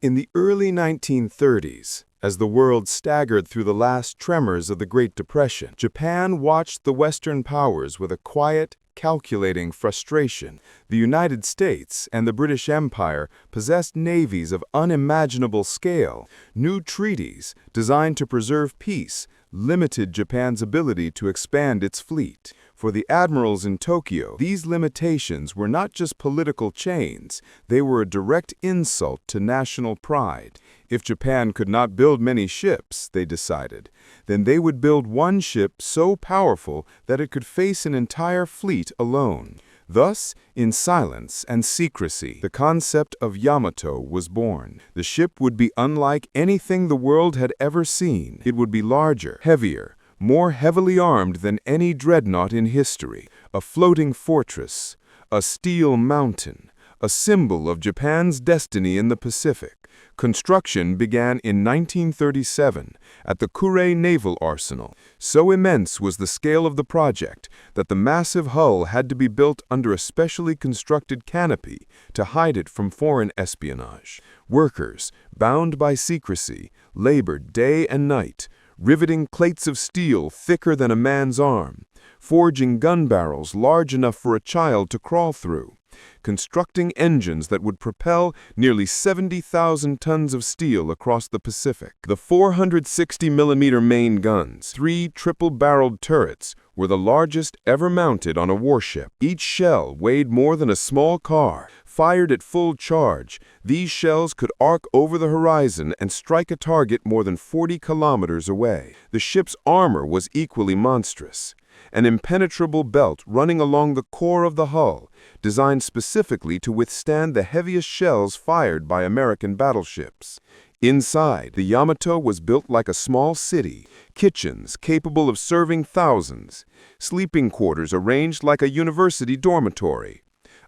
In the early 1930s, as the world staggered through the last tremors of the Great Depression, Japan watched the Western powers with a quiet, calculating frustration. The United States and the British Empire possessed navies of unimaginable scale. New treaties, designed to preserve peace, limited Japan's ability to expand its fleet. For the admirals in Tokyo, these limitations were not just political chains, they were a direct insult to national pride. If Japan could not build many ships, they decided, then they would build one ship so powerful that it could face an entire fleet alone. Thus, in silence and secrecy, the concept of Yamato was born. The ship would be unlike anything the world had ever seen. It would be larger, heavier, more heavily armed than any dreadnought in history. A floating fortress, a steel mountain, a symbol of Japan's destiny in the Pacific. Construction began in 1937 at the Kure Naval Arsenal. So immense was the scale of the project that the massive hull had to be built under a specially constructed canopy to hide it from foreign espionage. Workers, bound by secrecy, labored day and night, riveting plates of steel thicker than a man's arm, forging gun barrels large enough for a child to crawl through, constructing engines that would propel nearly 70,000 tons of steel across the Pacific. The 460mm main guns, 3 triple-barreled turrets, were the largest ever mounted on a warship. Each shell weighed more than a small car. Fired at full charge, these shells could arc over the horizon and strike a target more than 40 kilometers away. The ship's armor was equally monstrous. An impenetrable belt running along the core of the hull, designed specifically to withstand the heaviest shells fired by American battleships. Inside, the Yamato was built like a small city, kitchens capable of serving thousands, sleeping quarters arranged like a university dormitory,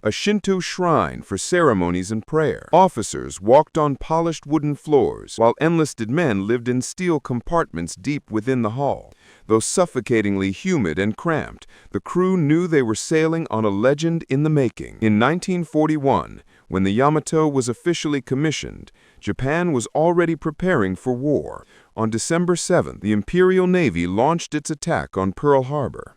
a Shinto shrine for ceremonies and prayer. Officers walked on polished wooden floors, while enlisted men lived in steel compartments deep within the hull. Though suffocatingly humid and cramped, the crew knew they were sailing on a legend in the making. In 1941, when the Yamato was officially commissioned, Japan was already preparing for war. On December 7th, the Imperial Navy launched its attack on Pearl Harbor.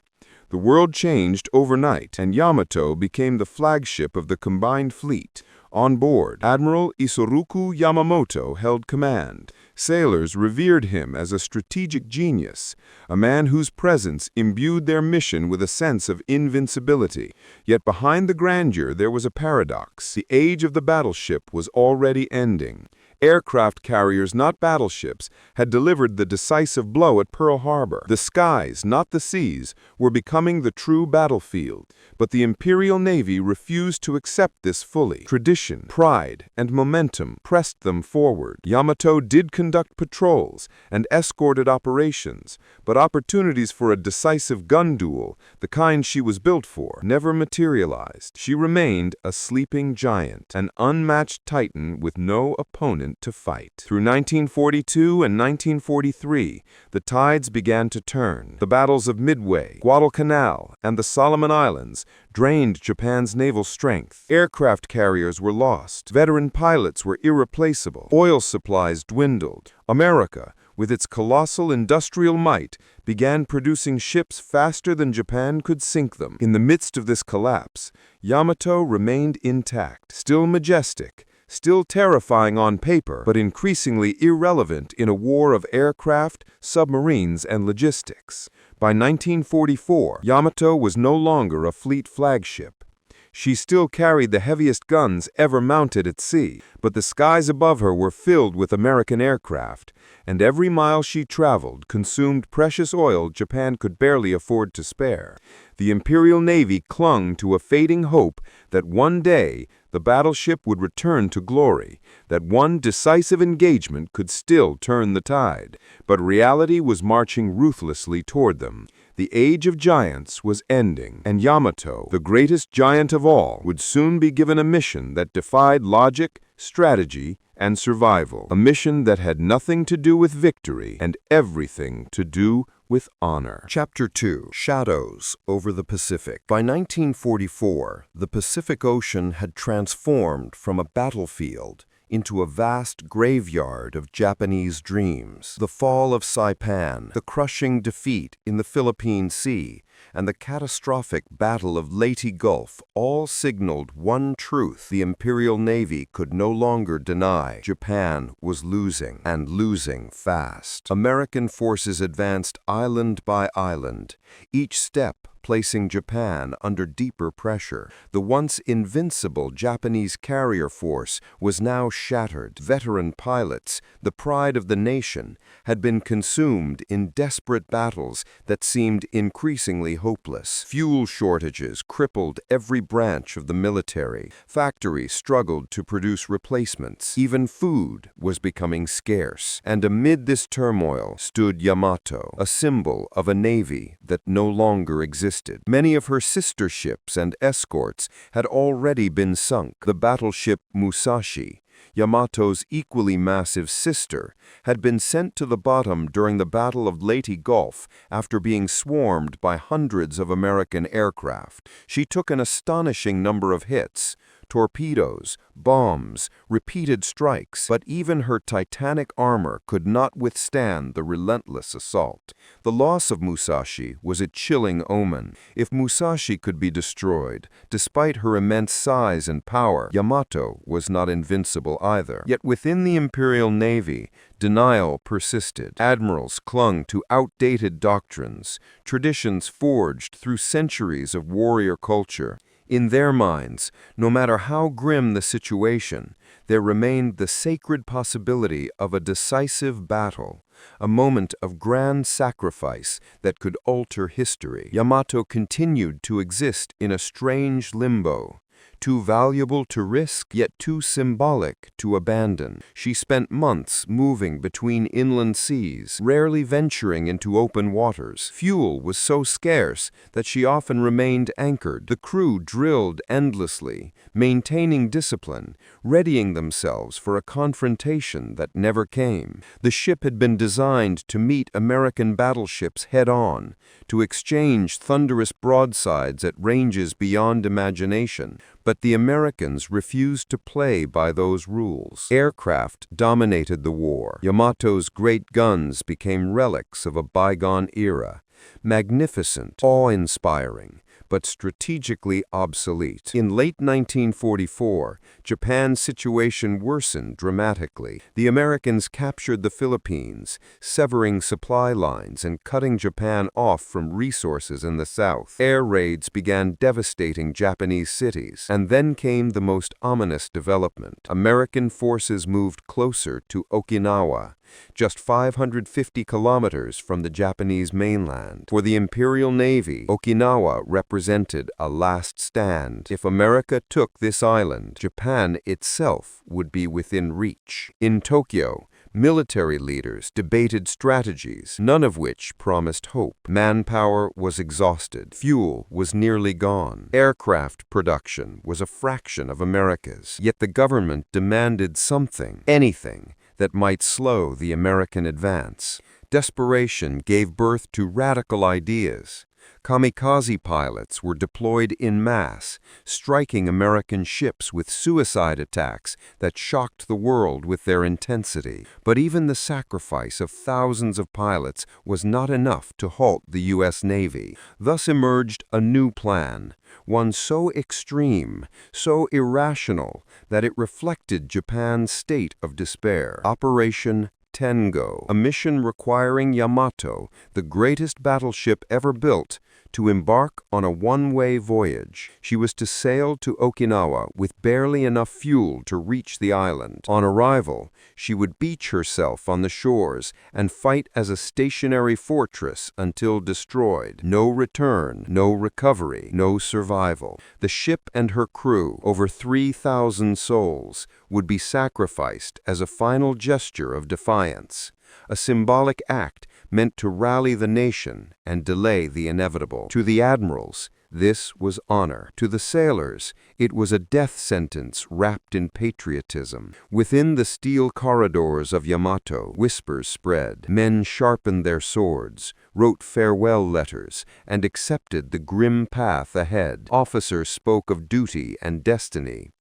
The world changed overnight, and Yamato became the flagship of the combined fleet. On board, Admiral Isoroku Yamamoto held command. Sailors revered him as a strategic genius, a man whose presence imbued their mission with a sense of invincibility. Yet behind the grandeur there was a paradox. The age of the battleship was already ending. Aircraft carriers, not battleships, had delivered the decisive blow at Pearl Harbor. The skies, not the seas, were becoming the true battlefield. But the Imperial Navy refused to accept this fully. Tradition, pride, and momentum pressed them forward. Yamato did conduct patrols and escorted operations, but opportunities for a decisive gun duel, the kind she was built for, never materialized. She remained a sleeping giant, an unmatched titan with no opponent to fight. Through 1942 and 1943, the tides began to turn. The battles of Midway, Guadalcanal, and the Solomon Islands drained Japan's naval strength. Aircraft carriers were lost. Veteran pilots were irreplaceable. Oil supplies dwindled. America, with its colossal industrial might, began producing ships faster than Japan could sink them. In the midst of this collapse, Yamato remained intact, still majestic, still terrifying on paper, but increasingly irrelevant in a war of aircraft, submarines, and logistics. By 1944, Yamato was no longer a fleet flagship. She still carried the heaviest guns ever mounted at sea, but the skies above her were filled with American aircraft, and every mile she traveled consumed precious oil Japan could barely afford to spare. The Imperial Navy clung to a fading hope that one day the battleship would return to glory, that one decisive engagement could still turn the tide. But reality was marching ruthlessly toward them. The age of giants was ending, and Yamato, the greatest giant of all, would soon be given a mission that defied logic, strategy, and survival. A mission that had nothing to do with victory and everything to do with honor. Chapter 2. Shadows over the Pacific. By 1944, the Pacific Ocean had transformed from a battlefield into a vast graveyard of Japanese dreams. The fall of Saipan, the crushing defeat in the Philippine Sea, and the catastrophic Battle of Leyte Gulf all signaled one truth the Imperial Navy could no longer deny: Japan was losing, and losing fast. American forces advanced island by island, each step placing Japan under deeper pressure. The once invincible Japanese carrier force was now shattered. Veteran pilots, the pride of the nation, had been consumed in desperate battles that seemed increasingly hopeless. Fuel shortages crippled every branch of the military. Factories struggled to produce replacements. Even food was becoming scarce. And amid this turmoil stood Yamato, a symbol of a navy that no longer existed. Many of her sister ships and escorts had already been sunk. The battleship Musashi, Yamato's equally massive sister, had been sent to the bottom during the Battle of Leyte Gulf after being swarmed by hundreds of American aircraft. She took an astonishing number of hits: torpedoes, bombs, repeated strikes, but even her titanic armor could not withstand the relentless assault. The loss of Musashi was a chilling omen. If Musashi could be destroyed, despite her immense size and power, Yamato was not invincible either. Yet within the Imperial Navy, denial persisted. Admirals clung to outdated doctrines, traditions forged through centuries of warrior culture. In their minds, no matter how grim the situation, there remained the sacred possibility of a decisive battle, a moment of grand sacrifice that could alter history. Yamato continued to exist in a strange limbo, too valuable to risk, yet too symbolic to abandon. She spent months moving between inland seas, rarely venturing into open waters. Fuel was so scarce that she often remained anchored. The crew drilled endlessly, maintaining discipline, readying themselves for a confrontation that never came. The ship had been designed to meet American battleships head-on, to exchange thunderous broadsides at ranges beyond imagination. But the Americans refused to play by those rules. Aircraft dominated the war. Yamato's great guns became relics of a bygone era, magnificent, awe-inspiring, but strategically obsolete. In late 1944, Japan's situation worsened dramatically. The Americans captured the Philippines, severing supply lines and cutting Japan off from resources in the south. Air raids began devastating Japanese cities. And then came the most ominous development. American forces moved closer to Okinawa, just 550 kilometers from the Japanese mainland. For the Imperial Navy, Okinawa represented a last stand. If America took this island, Japan itself would be within reach. In Tokyo, military leaders debated strategies, none of which promised hope. Manpower was exhausted. Fuel was nearly gone. Aircraft production was a fraction of America's. Yet the government demanded something, anything, that might slow the American advance. Desperation gave birth to radical ideas. Kamikaze pilots were deployed en masse, striking American ships with suicide attacks that shocked the world with their intensity. But even the sacrifice of thousands of pilots was not enough to halt the U.S. Navy. Thus emerged a new plan, one so extreme, so irrational, that it reflected Japan's state of despair. Operation Tengo, a mission requiring Yamato, the greatest battleship ever built, to embark on a one-way voyage. She was to sail to Okinawa with barely enough fuel to reach the island. On arrival, she would beach herself on the shores and fight as a stationary fortress until destroyed. No return, no recovery, no survival. The ship and her crew, over 3,000 souls, would be sacrificed as a final gesture of defiance, a symbolic act meant to rally the nation and delay the inevitable. To the admirals, this was honor. To the sailors, it was a death sentence wrapped in patriotism. Within the steel corridors of Yamato, whispers spread. Men sharpened their swords, wrote farewell letters, and accepted the grim path ahead. Officers spoke of duty and destiny.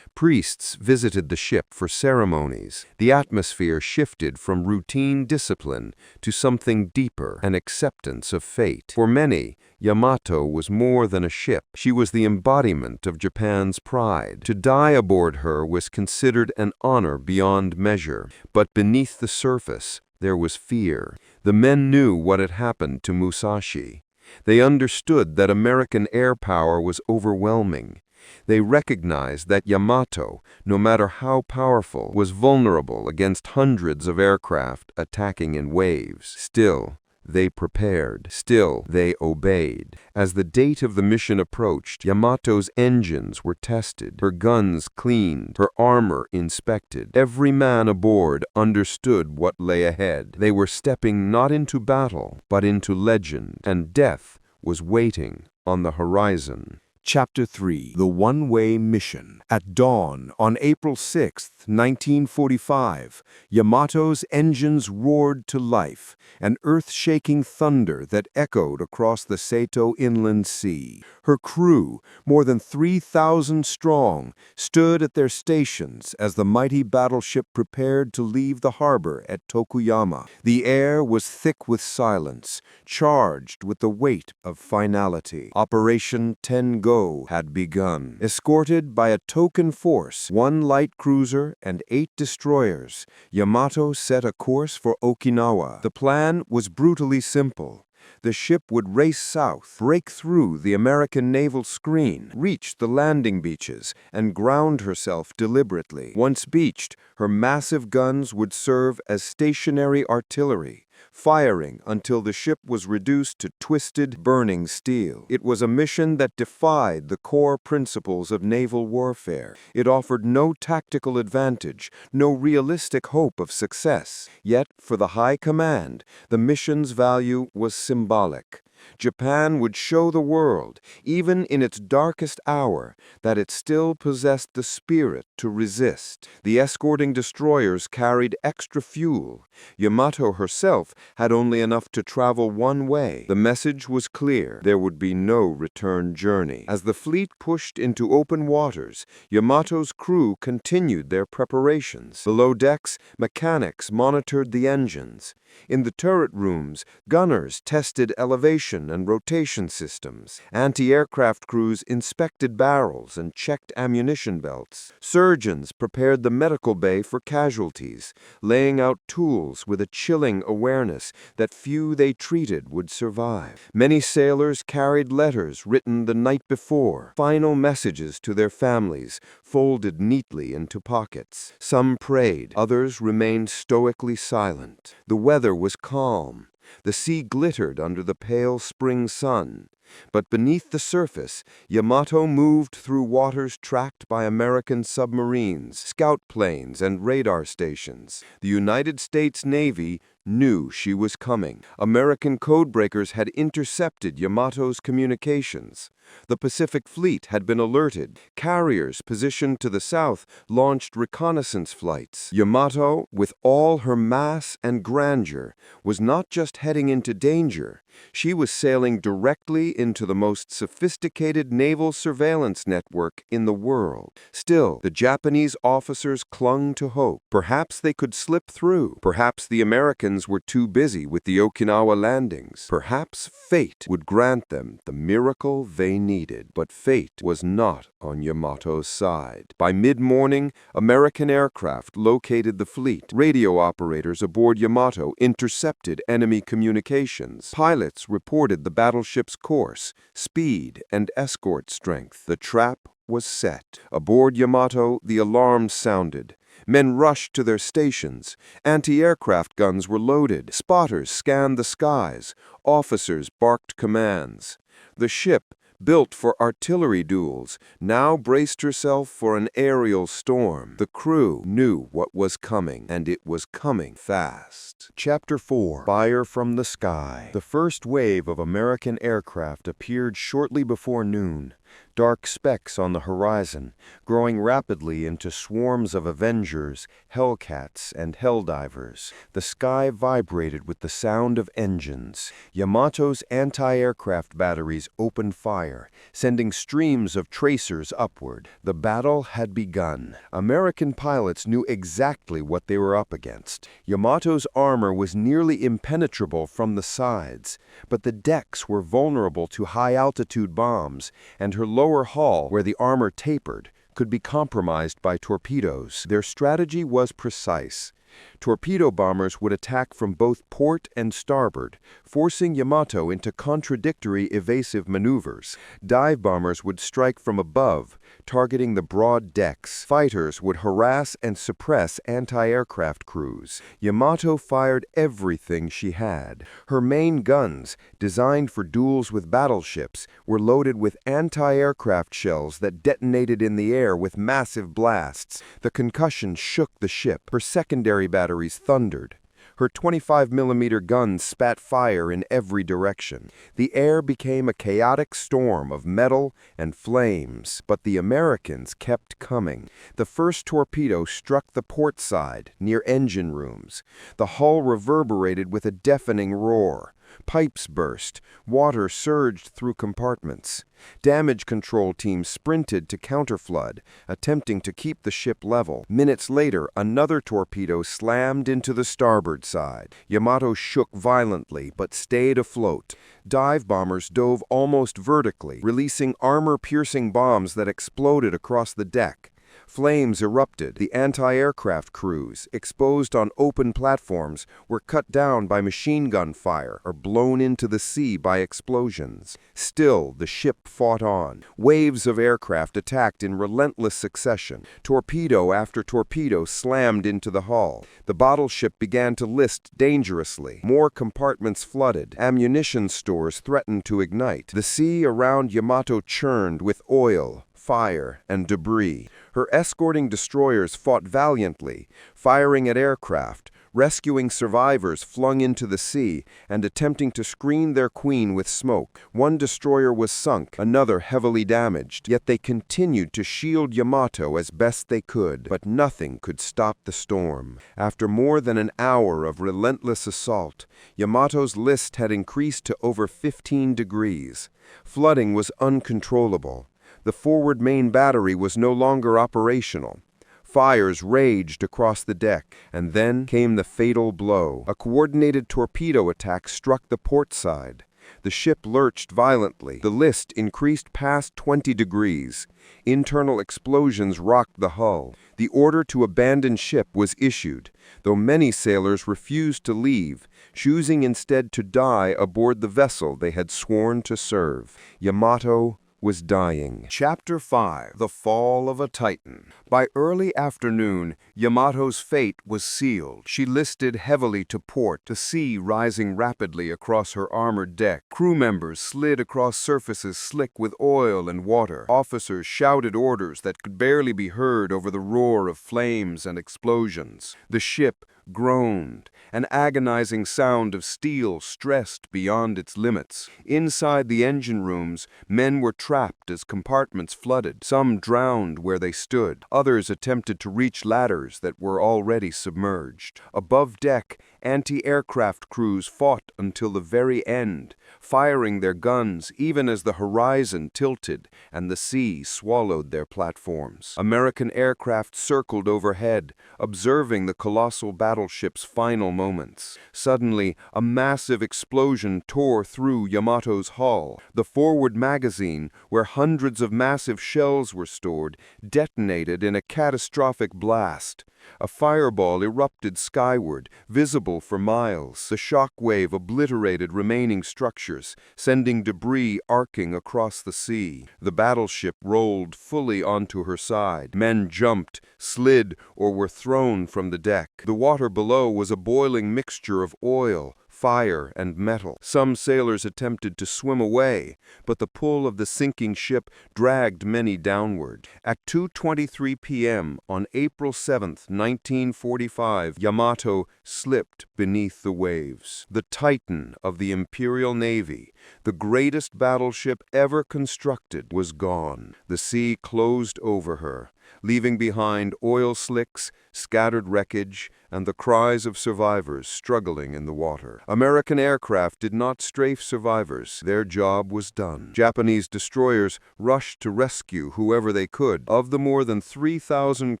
Priests visited the ship for ceremonies. The atmosphere shifted from routine discipline to something deeper, an acceptance of fate. For many, Yamato was more than a ship. She was the embodiment of Japan's pride. To die aboard her was considered an honor beyond measure. But beneath the surface, there was fear. The men knew what had happened to Musashi. They understood that American air power was overwhelming. They recognized that Yamato, no matter how powerful, was vulnerable against hundreds of aircraft attacking in waves. Still, they prepared. Still, they obeyed. As the date of the mission approached, Yamato's engines were tested, her guns cleaned, her armor inspected. Every man aboard understood what lay ahead. They were stepping not into battle, but into legend, and death was waiting on the horizon. Chapter 3. The One-Way Mission. At dawn on April 6, 1945, Yamato's engines roared to life, an earth-shaking thunder that echoed across the Seto Inland Sea. Her crew, more than 3,000 strong, stood at their stations as the mighty battleship prepared to leave the harbor at Tokuyama. The air was thick with silence, charged with the weight of finality. Operation Tengo had begun. Escorted by a token force, 1 light cruiser and 8 destroyers, Yamato set a course for Okinawa. The plan was brutally simple. The ship would race south, break through the American naval screen, reach the landing beaches, and ground herself deliberately. Once beached, her massive guns would serve as stationary artillery, firing until the ship was reduced to twisted, burning steel. It was a mission that defied the core principles of naval warfare. It offered no tactical advantage, no realistic hope of success. Yet, for the High Command, the mission's value was symbolic. Japan would show the world, even in its darkest hour, that it still possessed the spirit to resist. The escorting destroyers carried extra fuel. Yamato herself had only enough to travel one way. The message was clear: there would be no return journey. As the fleet pushed into open waters, Yamato's crew continued their preparations. Below decks, mechanics monitored the engines. In the turret rooms, gunners tested elevation and rotation systems. Anti-aircraft crews inspected barrels and checked ammunition belts. Surgeons prepared the medical bay for casualties, laying out tools with a chilling awareness that few they treated would survive. Many sailors carried letters written the night before, final messages to their families, folded neatly into pockets. Some prayed, others remained stoically silent. The weather was calm. The sea glittered under the pale spring sun. But beneath the surface, Yamato moved through waters tracked by American submarines, scout planes, and radar stations. The United States Navy knew she was coming. American codebreakers had intercepted Yamato's communications. The Pacific Fleet had been alerted. Carriers positioned to the south launched reconnaissance flights. Yamato, with all her mass and grandeur, was not just heading into danger. She was sailing directly into the most sophisticated naval surveillance network in the world. Still, the Japanese officers clung to hope. Perhaps they could slip through. Perhaps the Americans were too busy with the Okinawa landings. Perhaps fate would grant them the miracle they needed. But fate was not on Yamato's side. By mid-morning, American aircraft located the fleet. Radio operators aboard Yamato intercepted enemy communications. Pilots reported the battleship's course, speed, and escort strength. The trap was set. Aboard Yamato, the alarms sounded. Men rushed to their stations. Anti-aircraft guns were loaded. Spotters scanned the skies. Officers barked commands. The ship, built for artillery duels, now braced herself for an aerial storm. The crew knew what was coming, and it was coming fast. Chapter 4. Fire from the Sky. The first wave of American aircraft appeared shortly before noon. dark specks on the horizon, growing rapidly into swarms of Avengers, Hellcats, and Helldivers. The sky vibrated with the sound of engines. Yamato's anti-aircraft batteries opened fire, sending streams of tracers upward. The battle had begun. American pilots knew exactly what they were up against. Yamato's armor was nearly impenetrable from the sides, but the decks were vulnerable to high-altitude bombs, and her lower hull, where the armor tapered, could be compromised by torpedoes. Their strategy was precise. Torpedo bombers would attack from both port and starboard, forcing Yamato into contradictory evasive maneuvers. Dive bombers would strike from above, targeting the broad decks. Fighters would harass and suppress anti-aircraft crews. Yamato fired everything she had. Her main guns, designed for duels with battleships, were loaded with anti-aircraft shells that detonated in the air with massive blasts. The concussion shook the ship. Her secondary batteries thundered. Her 25mm guns spat fire in every direction. The air became a chaotic storm of metal and flames, but the Americans kept coming. The first torpedo struck the port side, near engine rooms. The hull reverberated with a deafening roar. Pipes burst. Water surged through compartments. Damage control teams sprinted to counterflood, attempting to keep the ship level. Minutes later, another torpedo slammed into the starboard side. Yamato shook violently, but stayed afloat. Dive bombers dove almost vertically, releasing armor-piercing bombs that exploded across the deck. Flames erupted. The anti-aircraft crews, exposed on open platforms, were cut down by machine gun fire or blown into the sea by explosions. Still, the ship fought on. Waves of aircraft attacked in relentless succession. Torpedo after torpedo slammed into the hull. The battleship began to list dangerously. More compartments flooded. Ammunition stores threatened to ignite. The sea around Yamato churned with oil, fire, and debris. Her escorting destroyers fought valiantly, firing at aircraft, rescuing survivors flung into the sea, and attempting to screen their queen with smoke. One destroyer was sunk, another heavily damaged, yet they continued to shield Yamato as best they could. But nothing could stop the storm. After more than an hour of relentless assault, Yamato's list had increased to over 15 degrees. Flooding was uncontrollable. The forward main battery was no longer operational. Fires raged across the deck, and then came the fatal blow. A coordinated torpedo attack struck the port side. The ship lurched violently. The list increased past 20 degrees. Internal explosions rocked the hull. The order to abandon ship was issued, though many sailors refused to leave, choosing instead to die aboard the vessel they had sworn to serve. Yamato was dying. Chapter 5. The Fall of a Titan. By early afternoon, Yamato's fate was sealed. She listed heavily to port, the sea rising rapidly across her armored deck. Crew members slid across surfaces slick with oil and water. Officers shouted orders that could barely be heard over the roar of flames and explosions. The ship groaned, an agonizing sound of steel stressed beyond its limits. Inside the engine rooms, men were trapped as compartments flooded. Some drowned where they stood. Others attempted to reach ladders that were already submerged. Above deck, anti-aircraft crews fought until the very end, firing their guns even as the horizon tilted and the sea swallowed their platforms. American aircraft circled overhead, observing the colossal battleship's final moments. Suddenly, a massive explosion tore through Yamato's hull. The forward magazine, where hundreds of massive shells were stored, detonated in a catastrophic blast. A fireball erupted skyward, visible for miles. The shock wave obliterated remaining structures, sending debris arcing across the sea. The battleship rolled fully onto her side. Men jumped, slid, or were thrown from the deck. The water below was a boiling mixture of oil, fire and metal. Some sailors attempted to swim away, but the pull of the sinking ship dragged many downward. At 2:23 p.m. on April 7, 1945, Yamato slipped beneath the waves. The Titan of the Imperial Navy, the greatest battleship ever constructed, was gone. The sea closed over her, leaving behind oil slicks, scattered wreckage, and the cries of survivors struggling in the water. American aircraft did not strafe survivors. Their job was done. Japanese destroyers rushed to rescue whoever they could. Of the more than 3,000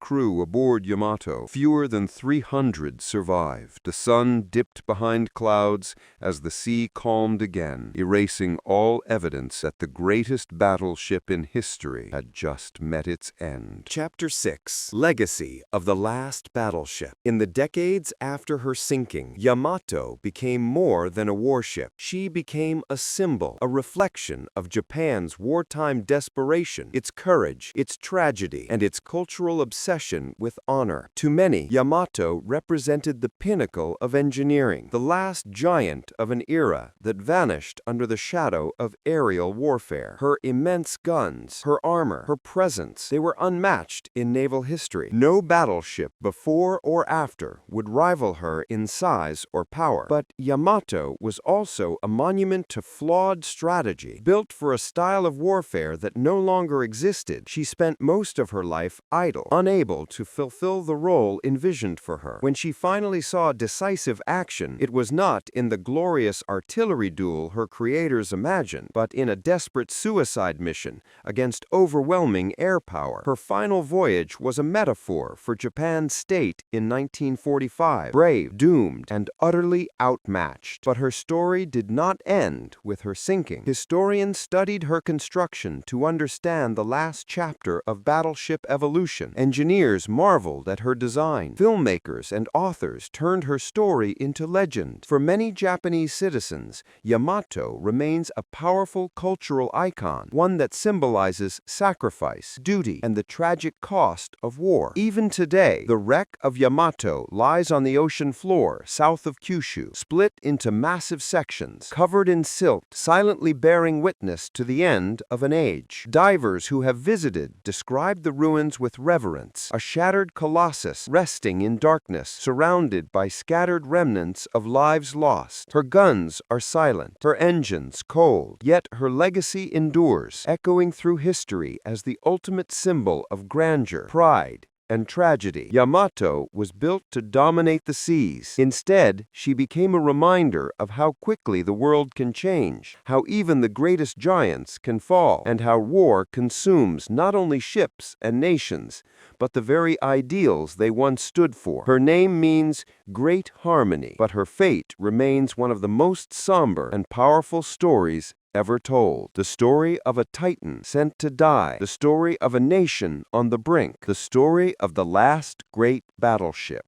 crew aboard Yamato, fewer than 300 survived. The sun dipped behind clouds as the sea calmed again, erasing all evidence that the greatest battleship in history had just met its end. Chapter 6. Legacy of the Last Battleship. In the decades after her sinking, Yamato became more than a warship. She became a symbol, a reflection of Japan's wartime desperation, its courage, its tragedy, and its cultural obsession with honor. To many, Yamato represented the pinnacle of engineering, the last giant of an era that vanished under the shadow of aerial warfare. Her immense guns, her armor, her presence, they were unmatched in naval history. No battleship before or after would rival her in size or power. But Yamato was also a monument to flawed strategy. Built for a style of warfare that no longer existed, she spent most of her life idle, unable to fulfill the role envisioned for her. When she finally saw decisive action, it was not in the glorious artillery duel her creators imagined, but in a desperate suicide mission against overwhelming air power. Her final voyage was a metaphor for Japan's state in 1945, brave, doomed, and utterly outmatched. But her story did not end with her sinking. Historians studied her construction to understand the last chapter of battleship evolution. Engineers marveled at her design. Filmmakers and authors turned her story into legend. For many Japanese citizens, Yamato remains a powerful cultural icon, one that symbolizes sacrifice, duty, and the tragic cost of war. Even today, the wreck of Yamato lies on the ocean floor south of Kyushu, split into massive sections, covered in silt, silently bearing witness to the end of an age. Divers who have visited describe the ruins with reverence, a shattered colossus resting in darkness, surrounded by scattered remnants of lives lost. Her guns are silent, her engines cold, yet her legacy endures, echoing through history as the ultimate symbol of grandeur, pride, and tragedy. Yamato was built to dominate the seas. Instead, she became a reminder of how quickly the world can change, how even the greatest giants can fall, and how war consumes not only ships and nations, but the very ideals they once stood for. Her name means great harmony, but her fate remains one of the most somber and powerful stories ever told. The story of a titan sent to die. The story of a nation on the brink. The story of the last great battleship.